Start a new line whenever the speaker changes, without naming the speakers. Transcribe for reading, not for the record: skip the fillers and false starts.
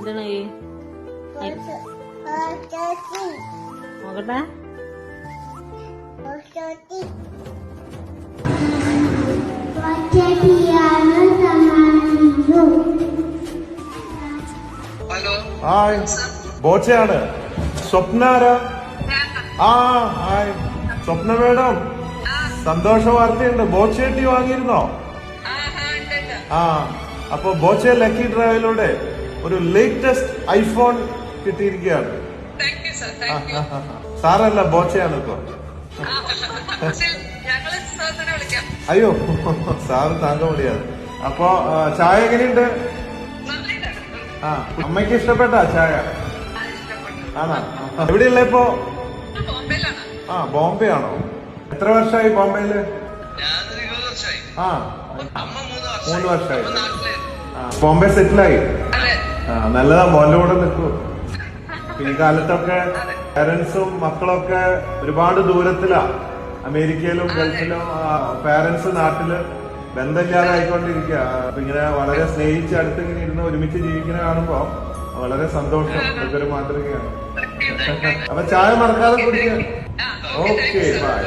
എന്താണ് നോക്കട്ടെ.
ഹായ്, ബോച്ചയാണ്. സ്വപ്നാരാ? ആ ഹായ് സ്വപ്ന മേഡം, സന്തോഷ വാർത്തയുണ്ട്. ബോച്ചേട്ടി വാങ്ങിയിരുന്നോ? ആ, അപ്പൊ ബോച്ചെ ലക്കി ഡ്രൈവിലൂടെ ഒരു ലേറ്റസ്റ്റ് ഐഫോൺ കിട്ടിയിരിക്കുകയാണ്. സാറല്ല, ബോച്ചയാണ് ഇപ്പൊ. അയ്യോ, സാറ് താങ്കൾ വിളിയാണ്. അപ്പൊ ചായ എങ്ങനെയുണ്ട്? ആ, അമ്മയ്ക്ക് ഇഷ്ടപ്പെട്ട ചായ ആണോ? എവിടെയുള്ള ഇപ്പോ? ആ, ബോംബെ ആണോ? എത്ര വർഷമായി ബോംബെയില്? ആ, 3 വർഷമായി. ആ, ബോംബെ സെറ്റിലായി. ആ, നല്ലതാ, മോന്റെ കൂടെ നിൽക്കൂ. ഈ കാലത്തൊക്കെ പാരന്റ്സും മക്കളൊക്കെ ഒരുപാട് ദൂരത്തിലാ. അമേരിക്കയിലും ഗൾഫിലും പാരന്റ്സ് നാട്ടില് ബന്ധമില്ലാതെ ആയിക്കൊണ്ടിരിക്കുക. അപ്പൊ ഇങ്ങനെ വളരെ സ്നേഹിച്ച് അടുത്ത് ഇങ്ങനെ ഇരുന്ന് ഒരുമിച്ച് ജീവിക്കുന്ന കാണുമ്പോ വളരെ സന്തോഷം. ഇതൊക്കെ ഒരു മാതൃകയാണ്. അപ്പൊ ചായ മറക്കാതെ കുടിക്കുക. Okay, by.